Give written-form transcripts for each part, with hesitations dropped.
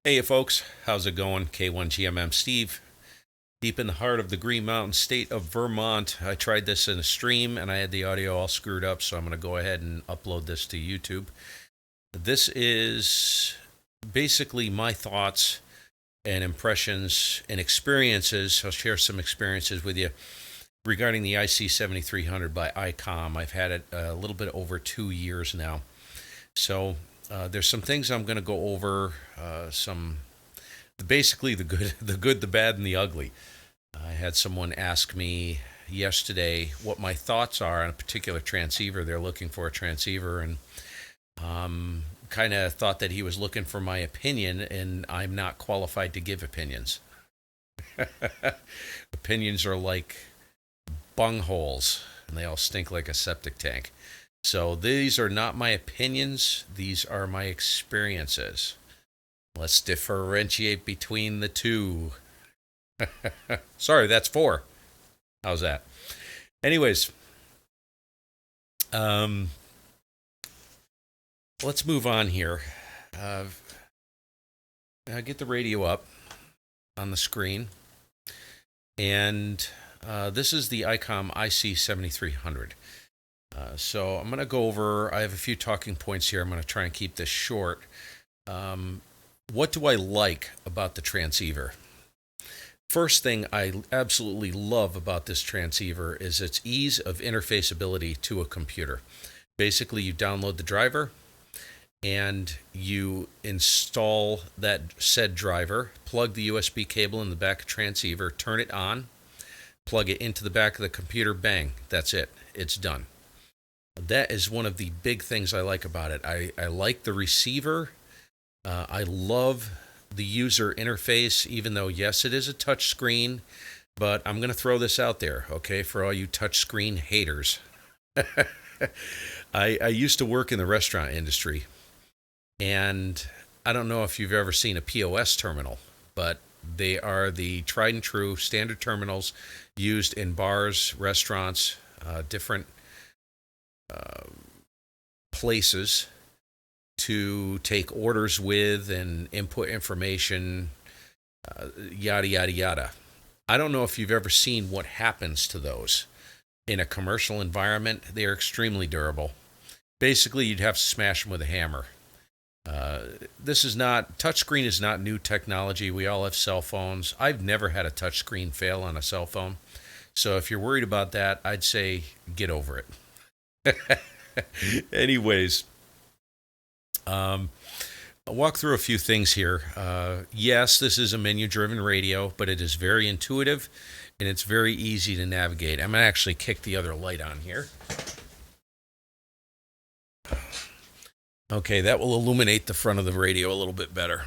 Hey folks, how's it going? K1GMM Steve, deep in the heart of the Green Mountain state of Vermont. I tried this in a stream and I had the audio all screwed up, so I'm going to go ahead and upload this to YouTube. This is basically my thoughts and impressions and experiences. I'll share some experiences with you regarding the IC7300 by Icom. I've had it a little bit over 2 years now. So there's some things I'm going to go over, basically the good, the bad, and the ugly. I had someone ask me yesterday what my thoughts are on a particular transceiver. They're looking for a transceiver, and kind of thought that he was looking for my opinion, and I'm not qualified to give opinions. Opinions are like bungholes, and they all stink like a septic tank. So these are not my opinions, these are my experiences. Let's differentiate between the two. Sorry, that's 4. How's that? Anyways, let's move on here. Get the radio up on the screen. And this is the Icom IC7300. So I'm going to go over, I have a few talking points here. I'm going to try and keep this short. What do I like about the transceiver? First thing I absolutely love about this transceiver is its ease of interfaceability to a computer. Basically, you download the driver and you install that said driver, plug the USB cable in the back of the transceiver, turn it on, plug it into the back of the computer, bang, that's it. It's done. That is one of the big things I like about it. I like the receiver. I love the user interface, even though, yes, it is a touch screen, but I'm going to throw this out there, okay, for all you touch screen haters. I used to work in the restaurant industry, and I don't know if you've ever seen a POS terminal, but they are the tried and true standard terminals used in bars, restaurants, different places to take orders with and input information, yada, yada, yada. I don't know if you've ever seen what happens to those in a commercial environment. They are extremely durable. Basically, you'd have to smash them with a hammer. Touchscreen is not new technology. We all have cell phones. I've never had a touchscreen fail on a cell phone. So if you're worried about that, I'd say get over it. Anyways, I'll walk through a few things here. Yes, this is a menu-driven radio, but it is very intuitive, and it's very easy to navigate. I'm going to actually kick the other light on here. Okay, that will illuminate the front of the radio a little bit better.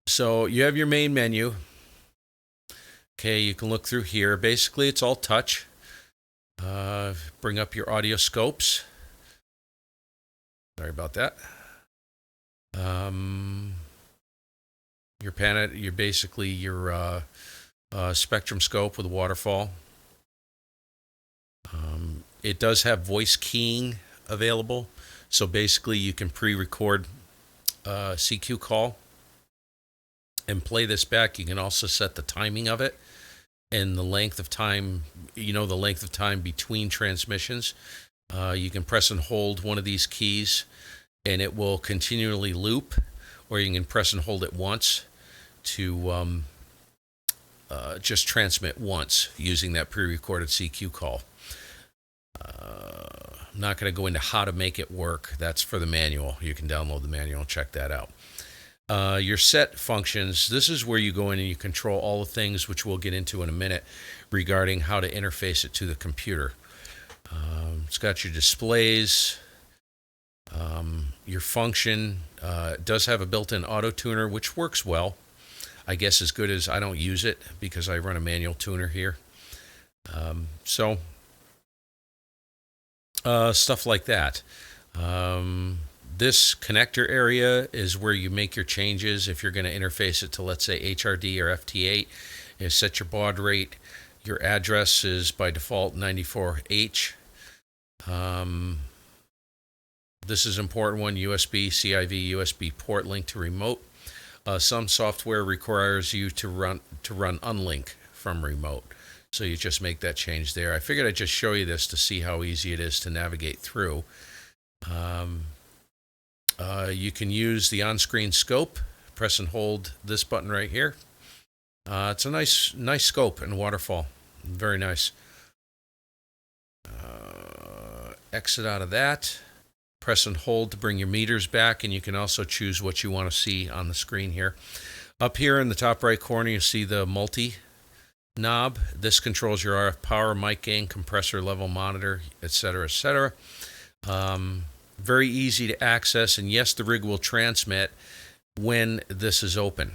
So you have your main menu. Okay, you can look through here. Basically, it's all touch. Bring up your audio scopes. Sorry about that. You're basically your spectrum scope with a waterfall. It does have voice keying available, so basically you can pre-record a CQ call and play this back. You can also set the timing of it and the length of time, the length of time between transmissions. You can press and hold one of these keys and it will continually loop, or you can press and hold it once to just transmit once using that pre-recorded CQ call. I'm not going to go into how to make it work. That's for the manual. You can download the manual and check that out. Your set functions, this is where you go in and you control all the things which we'll get into in a minute regarding how to interface it to the computer. It's got your displays, your function. It does have a built-in auto tuner, which works well. I guess as good as, I don't use it because I run a manual tuner here. Stuff like that. This connector area is where you make your changes. If you're going to interface it to, let's say, HRD or FT8, you set your baud rate. Your address is by default 94H. This is an important one: USB, CIV, USB port link to remote. Some software requires you to run unlink from remote, so you just make that change there. I figured I'd just show you this to see how easy it is to navigate through. You can use the on-screen scope. Press and hold this button right here. It's a nice scope and waterfall. Very nice. Exit out of that. Press and hold to bring your meters back, and you can also choose what you want to see on the screen here. Up here in the top right corner, you see the multi knob. This controls your RF power, mic gain, compressor level monitor, etc., etc. Very easy to access, and yes, the rig will transmit when this is open.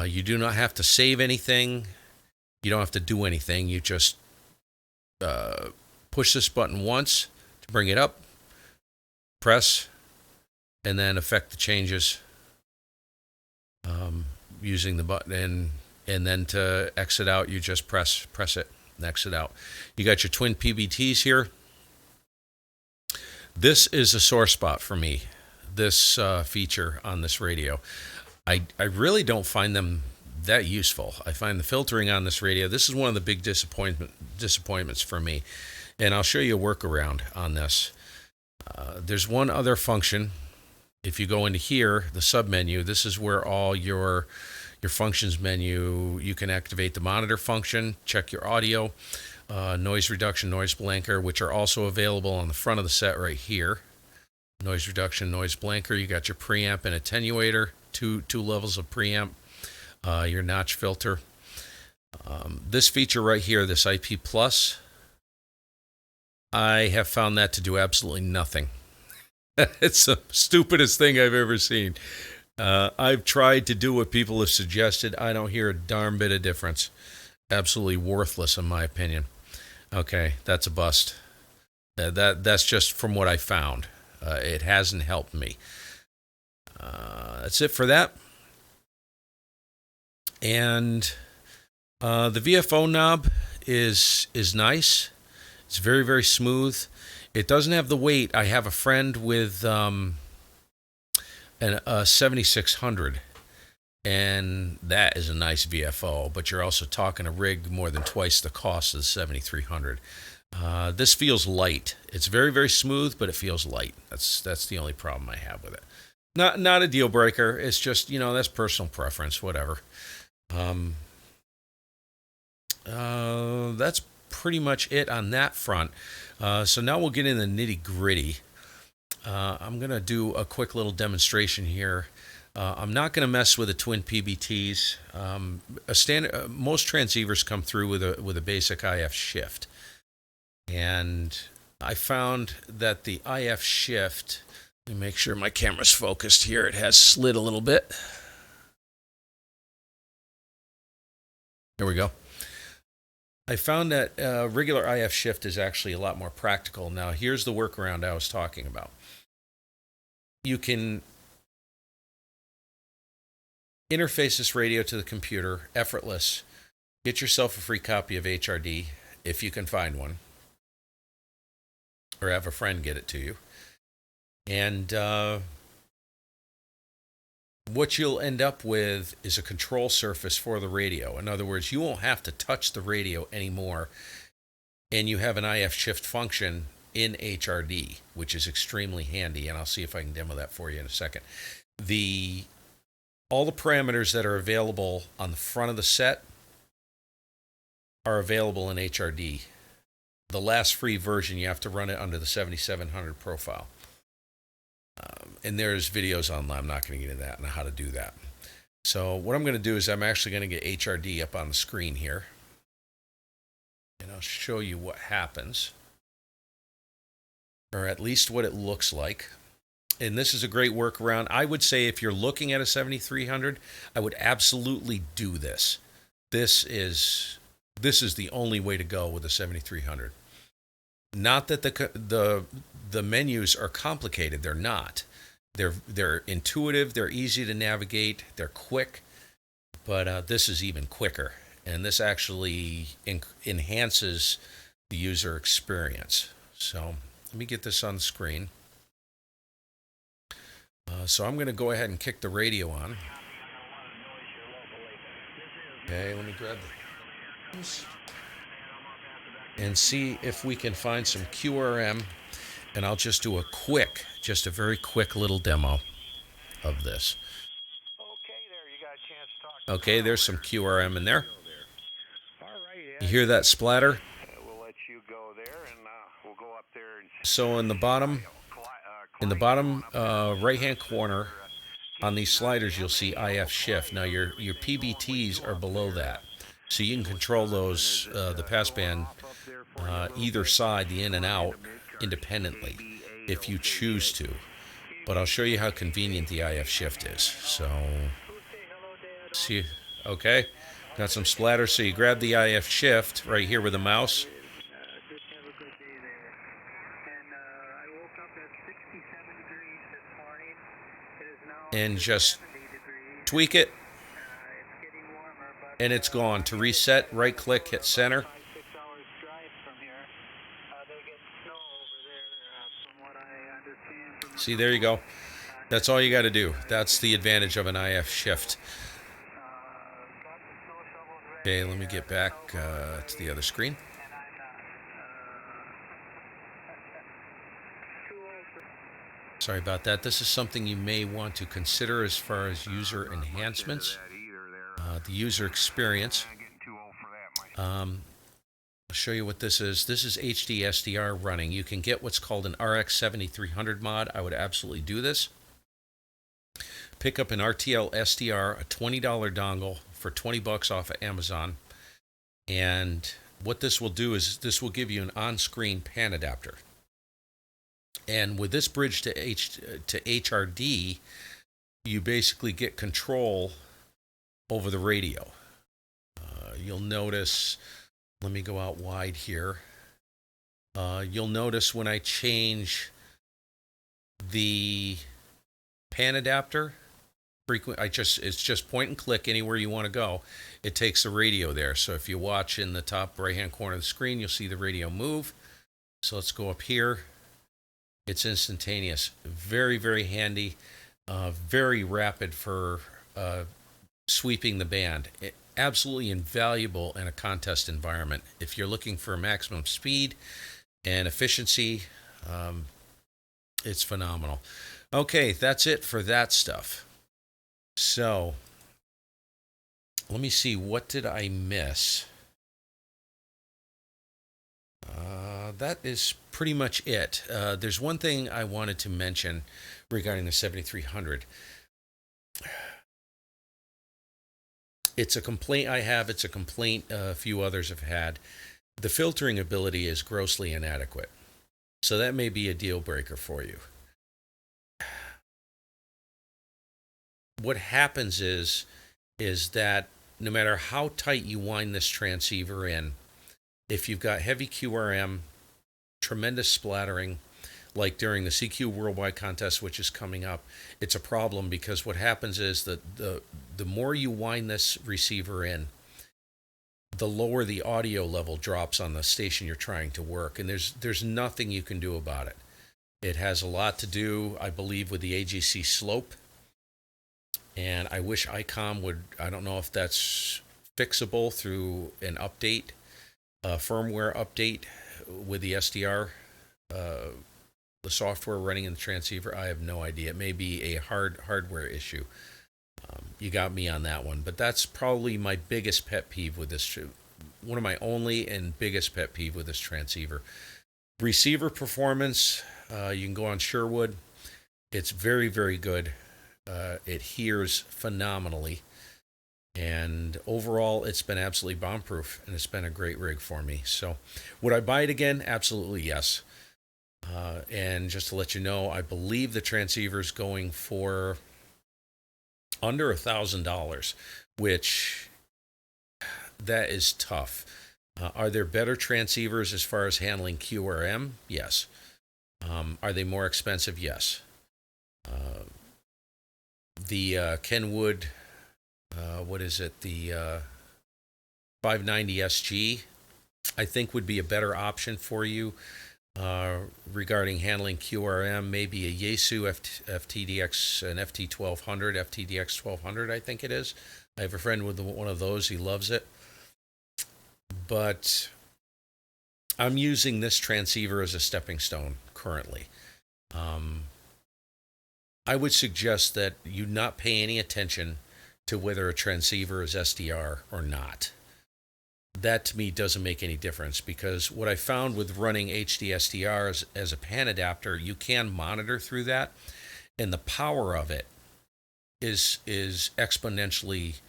You do not have to save anything. You don't have to do anything. You just push this button once to bring it up, press, and then effect the changes using the button. And then to exit out, you just press it and exit out. You got your twin PBTs here. This is a sore spot for me, this feature on this radio. I really don't find them that useful. I find the filtering on this radio, this is one of the big disappointments for me. And I'll show you a workaround on this. There's one other function. If you go into here, the sub menu, this is where all your functions menu, you can activate the monitor function, check your audio, noise reduction, noise blanker, which are also available on the front of the set right here. Noise reduction, noise blanker. You got your preamp and attenuator, two levels of preamp, your notch filter. This feature right here, this IP Plus, I have found that to do absolutely nothing. It's the stupidest thing I've ever seen. I've tried to do what people have suggested. I don't hear a darn bit of difference. Absolutely worthless, in my opinion. Okay, that's a bust. That's just from what I found. It hasn't helped me. That's it for that. And the VFO knob is nice. It's very, very smooth. It doesn't have the weight. I have a friend with a 7600, and that is a nice VFO, but you're also talking a rig more than twice the cost of the 7300. This feels light. It's very, very smooth, but it feels light. That's the only problem I have with it. Not a deal breaker. It's just, that's personal preference, whatever. That's pretty much it on that front. So now we'll get in the nitty gritty. I'm going to do a quick little demonstration here. I'm not going to mess with the twin PBTs. Most transceivers come through with a basic IF shift. And I found that the IF shift, let me make sure my camera's focused here. It has slid a little bit. There we go. I found that regular IF shift is actually a lot more practical. Now, here's the workaround I was talking about. You can interface this radio to the computer, effortless. Get yourself a free copy of HRD, if you can find one, or have a friend get it to you. And what you'll end up with is a control surface for the radio. In other words, you won't have to touch the radio anymore, and you have an IF shift function in HRD, which is extremely handy, and I'll see if I can demo that for you in a second. All the parameters that are available on the front of the set are available in HRD. The last free version, you have to run it under the 7700 profile. And there's videos online. I'm not going to get into that and how to do that. So what I'm going to do is I'm actually going to get HRD up on the screen here. And I'll show you what happens, or at least what it looks like. And this is a great workaround. I would say if you're looking at a 7300, I would absolutely do this. This is the only way to go with a 7300. Not that the menus are complicated. They're not. They're intuitive. They're easy to navigate. They're quick. But this is even quicker. And this actually enhances the user experience. So let me get this on the screen. So I'm going to go ahead and kick the radio on. Okay, let me grab the and see if we can find some QRM, and I'll just do just a very quick little demo of this. Okay, there's some QRM in there. You hear that splatter? So in the bottom right-hand corner on these sliders, you'll see IF shift. Now your PBTs are below that, so you can control those the passband either side, the in and out, independently if you choose to. But I'll show you how convenient the IF shift is. So, see, okay, got some splatter. So you grab the IF shift right here with the mouse, and just tweak it, and it's gone. To reset, right click, hit center. See, there you go. That's all you got to do. That's the advantage of an IF shift. Okay, let me get back to the other screen. Sorry about that. This is something you may want to consider as far as user enhancements, the user experience. I'll show you what this is. This is HD SDR running. You can get what's called an IC7300 mod. I would absolutely do this. Pick up an RTL SDR, a $20 dongle for $20 off of Amazon. And what this will do is this will give you an on-screen pan adapter. And with this bridge to HRD, you basically get control over the radio. You'll notice, let me go out wide here. You'll notice when I change the pan adapter, it's just point and click anywhere you want to go. It takes the radio there. So if you watch in the top right-hand corner of the screen, you'll see the radio move. So let's go up here. It's instantaneous. Very, very handy. Very rapid for sweeping the band. Absolutely invaluable in a contest environment. If you're looking for maximum speed and efficiency, it's phenomenal. Okay, that's it for that stuff. So, let me see, what did I miss? That is pretty much it. There's one thing I wanted to mention regarding the 7300. It's a complaint I have. It's a complaint a few others have had. The filtering ability is grossly inadequate. So that may be a deal breaker for you. What happens is that no matter how tight you wind this transceiver in, if you've got heavy QRM, tremendous splattering, like during the CQ Worldwide Contest, which is coming up, it's a problem because what happens is that the more you wind this receiver in, the lower the audio level drops on the station you're trying to work, and there's nothing you can do about it. It has a lot to do, I believe, with the AGC slope, and I wish Icom would, I don't know if that's fixable through an update, a firmware update with the SDR, the software running in the transceiver. I have no idea. It may be a hardware issue. You got me on that one. But that's probably my biggest pet peeve with this. One of my only and biggest pet peeve with this transceiver. Receiver performance, you can go on Sherwood. It's very, very good. It hears phenomenally. And overall, it's been absolutely bomb-proof, and it's been a great rig for me. So, would I buy it again? Absolutely, yes. And just to let you know, I believe the transceiver's going for under $1,000, which that is tough. Are there better transceivers as far as handling QRM? Yes. Are they more expensive? Yes. The Kenwood, what is it? The 590 SG, I think would be a better option for you. regarding handling QRM, maybe a Yaesu FTDX, an FT1200, FTDX 1200, I think it is. I have a friend with one of those. He loves it. But I'm using this transceiver as a stepping stone currently. I would suggest that you not pay any attention to whether a transceiver is SDR or not. That to me doesn't make any difference, because what I found with running HD SDRs as a panadapter, you can monitor through that, and the power of it is exponentially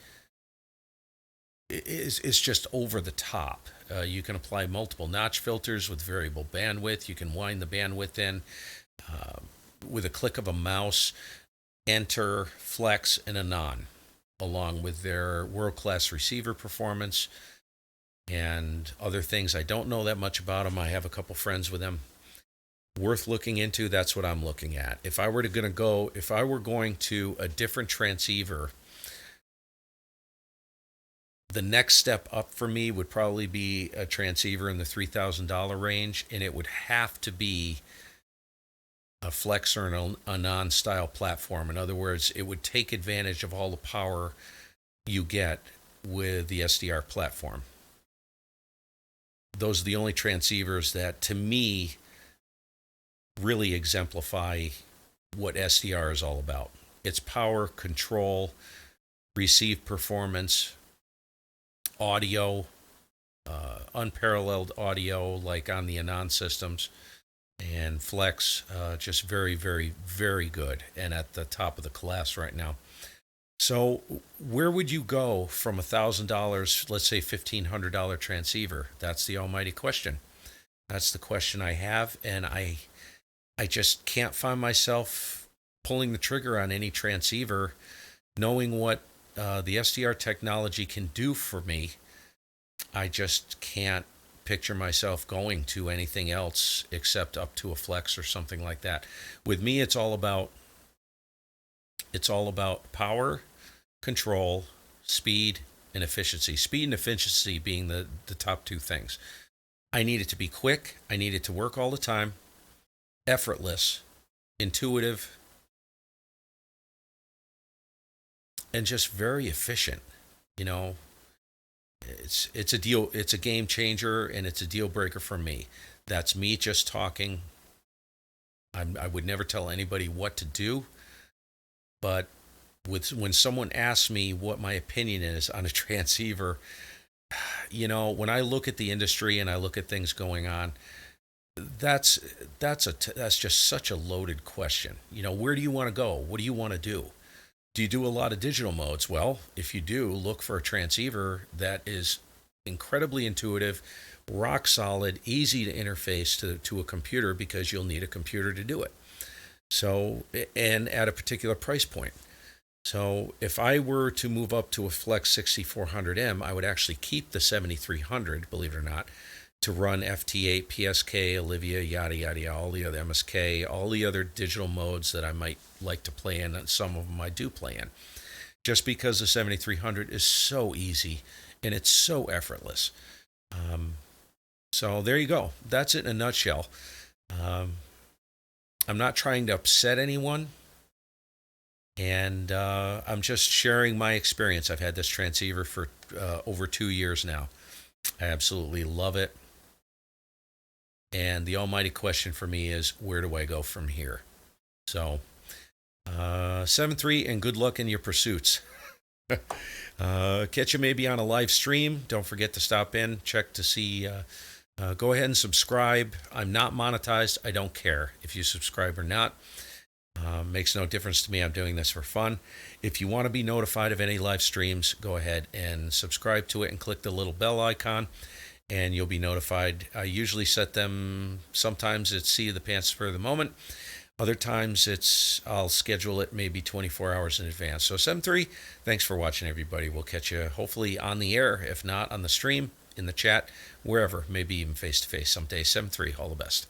is just over the top. You can apply multiple notch filters with variable bandwidth. You can wind the bandwidth in with a click of a mouse. Enter, flex, and anon, along with their world-class receiver performance and other things. I don't know that much about them. I have a couple friends with them. Worth looking into. That's what I'm looking at. If I were going to a different transceiver, the next step up for me would probably be a transceiver in the $3,000 range, and it would have to be a flex or an anon style platform. In other words, it would take advantage of all the power you get with the SDR platform. Those are the only transceivers that, to me, really exemplify what SDR is all about. It's power, control, receive performance, audio, unparalleled audio like on the Anon systems, and flex, just very, very, very good and at the top of the class right now. So where would you go from $1,000, let's say $1,500 transceiver? That's the almighty question. That's the question I have, and I just can't find myself pulling the trigger on any transceiver, knowing what the SDR technology can do for me. I just can't picture myself going to anything else except up to a flex or something like that. With me, it's all about power, control, speed, and efficiency. Speed and efficiency being the top two things. I need it to be quick. I need it to work all the time, effortless, intuitive, and just very efficient. You know, it's a game changer, and it's a deal breaker for me. That's me just talking. I would never tell anybody what to do, but when someone asks me what my opinion is on a transceiver, you know, when I look at the industry and I look at things going on, that's just such a loaded question. You know, where do you want to go? What do you want to do? Do you do a lot of digital modes? Well, if you do, look for a transceiver that is incredibly intuitive, rock solid, easy to interface to a computer, because you'll need a computer to do it. So, and at a particular price point. So if I were to move up to a Flex 6400M, I would actually keep the 7300, believe it or not, to run FT8, PSK, Olivia, yada, yada, yada, all the other MSK, all the other digital modes that I might like to play in, and some of them I do play in. Just because the 7300 is so easy and it's so effortless. So there you go. That's it in a nutshell. I'm not trying to upset anyone, and I'm just sharing my experience. I've had this transceiver for over 2 years now. I absolutely love it. And the almighty question for me is, where do I go from here? So, 7-3, and good luck in your pursuits. Catch you maybe on a live stream. Don't forget to stop in, check to see. Go ahead and subscribe. I'm not monetized. I don't care if you subscribe or not. Makes no difference to me. I'm doing this for fun. If you want to be notified of any live streams, go ahead and subscribe to it and click the little bell icon, and you'll be notified. I usually set them, sometimes it's seat of the pants for the moment. Other times I'll schedule it maybe 24 hours in advance. So 7-3, thanks for watching, everybody. We'll catch you hopefully on the air, if not on the stream, in the chat, wherever, maybe even face-to-face someday. 7-3, all the best.